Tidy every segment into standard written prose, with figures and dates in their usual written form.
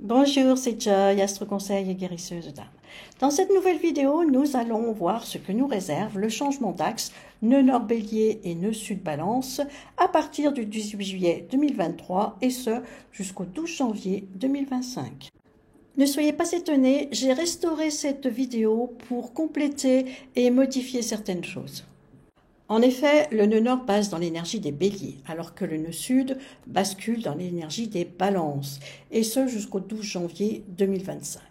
Bonjour, c'est Joy, Astro Conseil et guérisseuse d'âme. Dans cette nouvelle vidéo, nous allons voir ce que nous réserve le changement d'axe nœud nord bélier et nœud sud balance à partir du 18 juillet 2023 et ce jusqu'au 12 janvier 2025. Ne soyez pas étonnés, j'ai restauré cette vidéo pour compléter et modifier certaines choses. En effet, le nœud nord passe dans l'énergie des béliers, alors que le nœud sud bascule dans l'énergie des balances, et ce jusqu'au 12 janvier 2025.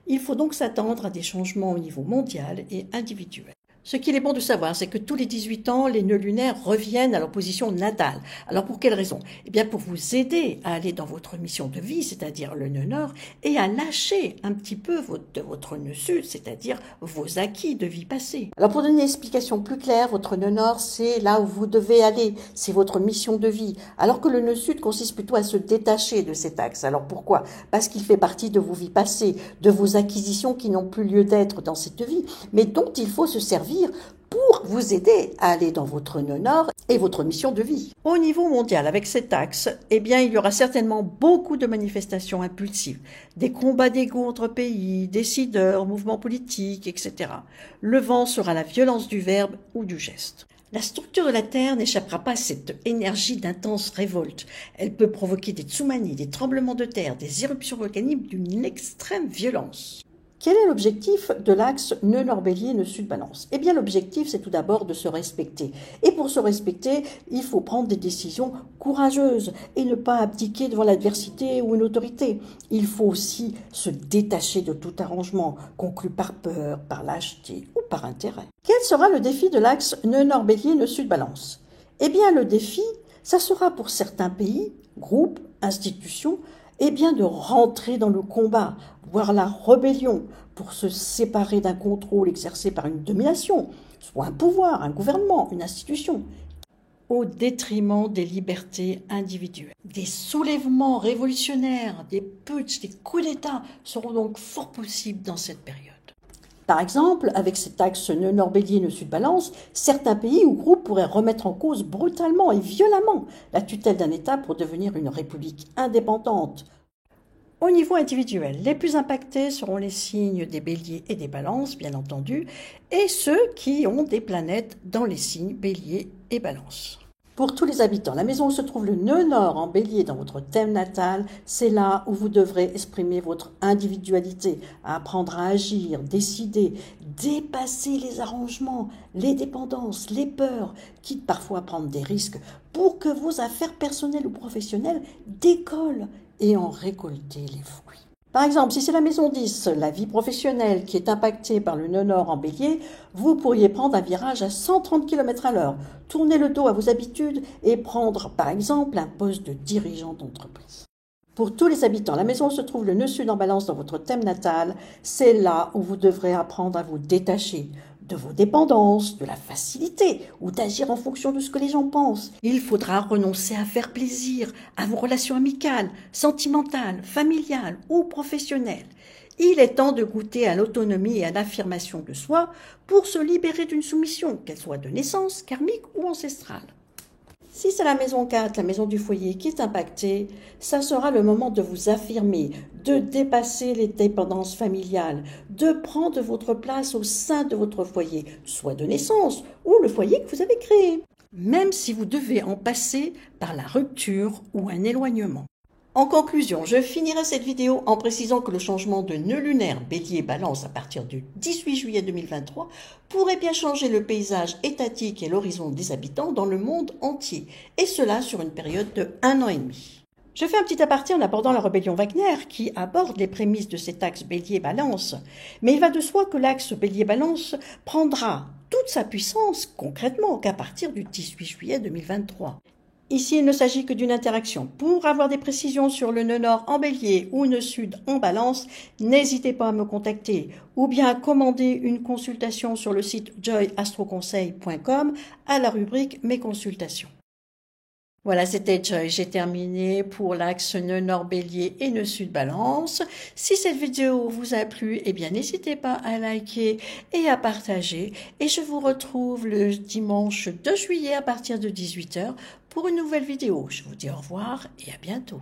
Il faut donc s'attendre à des changements au niveau mondial et individuel. Ce qu'il est bon de savoir, c'est que tous les 18 ans, les nœuds lunaires reviennent à leur position natale. Alors pour quelle raison? Eh bien pour vous aider à aller dans votre mission de vie, c'est-à-dire le nœud nord, et à lâcher un petit peu votre nœud sud, c'est-à-dire vos acquis de vie passée. Alors pour donner une explication plus claire, votre nœud nord, c'est là où vous devez aller, c'est votre mission de vie, alors que le nœud sud consiste plutôt à se détacher de cet axe. Alors pourquoi? Parce qu'il fait partie de vos vies passées, de vos acquisitions qui n'ont plus lieu d'être dans cette vie, mais dont il faut se servir pour vous aider à aller dans votre nœud nord et votre mission de vie. Au niveau mondial, avec cet axe, eh bien, il y aura certainement beaucoup de manifestations impulsives, des combats d'ego entre pays, décideurs, mouvements politiques, etc. Le vent sera la violence du verbe ou du geste. La structure de la Terre n'échappera pas à cette énergie d'intense révolte. Elle peut provoquer des tsunamis, des tremblements de terre, des éruptions volcaniques d'une extrême violence. Quel est l'objectif de l'axe nœud nord bélier, nœud sud balance? Eh bien, l'objectif, c'est tout d'abord de se respecter. Et pour se respecter, il faut prendre des décisions courageuses et ne pas abdiquer devant l'adversité ou une autorité. Il faut aussi se détacher de tout arrangement conclu par peur, par lâcheté ou par intérêt. Quel sera le défi de l'axe nœud nord bélier, nœud sud balance? Eh bien, le défi, ça sera pour certains pays, groupes, institutions, eh bien de rentrer dans le combat, voire la rébellion, pour se séparer d'un contrôle exercé par une domination, soit un pouvoir, un gouvernement, une institution, au détriment des libertés individuelles. Des soulèvements révolutionnaires, des putschs, des coups d'État seront donc fort possibles dans cette période. Par exemple, avec cet axe nœud nord bélier, nœud sud balance, certains pays ou groupes pourraient remettre en cause brutalement et violemment la tutelle d'un État pour devenir une république indépendante. Au niveau individuel, les plus impactés seront les signes des béliers et des balances, bien entendu, et ceux qui ont des planètes dans les signes bélier et balance. Pour tous les habitants, la maison où se trouve le nœud nord en bélier dans votre thème natal, c'est là où vous devrez exprimer votre individualité, apprendre à agir, décider, dépasser les arrangements, les dépendances, les peurs, quitte parfois à prendre des risques pour que vos affaires personnelles ou professionnelles décollent et en récolter les fruits. Par exemple, si c'est la maison 10, la vie professionnelle qui est impactée par le nœud nord en bélier, vous pourriez prendre un virage à 130 km/h, tourner le dos à vos habitudes et prendre, par exemple, un poste de dirigeant d'entreprise. Pour tous les habitants, la maison où se trouve le nœud sud en balance dans votre thème natal, c'est là où vous devrez apprendre à vous détacher de vos dépendances, de la facilité ou d'agir en fonction de ce que les gens pensent. Il faudra renoncer à faire plaisir à vos relations amicales, sentimentales, familiales ou professionnelles. Il est temps de goûter à l'autonomie et à l'affirmation de soi pour se libérer d'une soumission, qu'elle soit de naissance, karmique ou ancestrale. Si c'est la maison 4, la maison du foyer qui est impactée, ça sera le moment de vous affirmer, de dépasser les dépendances familiales, de prendre votre place au sein de votre foyer, soit de naissance ou le foyer que vous avez créé, même si vous devez en passer par la rupture ou un éloignement. En conclusion, je finirai cette vidéo en précisant que le changement de nœud lunaire bélier-balance à partir du 18 juillet 2023 pourrait bien changer le paysage étatique et l'horizon des habitants dans le monde entier, et cela sur une période de 1 an et demi. Je fais un petit aparté en abordant la rébellion Wagner qui aborde les prémices de cet axe bélier-balance, mais il va de soi que l'axe bélier-balance prendra toute sa puissance concrètement qu'à partir du 18 juillet 2023. Ici, il ne s'agit que d'une interaction. Pour avoir des précisions sur le nœud nord en bélier ou nœud sud en balance, n'hésitez pas à me contacter ou bien à commander une consultation sur le site joyastroconseil.com à la rubrique Mes consultations. Voilà, c'était Joy. J'ai terminé pour l'axe nœud nord bélier et nœud sud balance. Si cette vidéo vous a plu, eh bien n'hésitez pas à liker et à partager. Et je vous retrouve le dimanche 2 juillet à partir de 18 h pour une nouvelle vidéo. Je vous dis au revoir et à bientôt.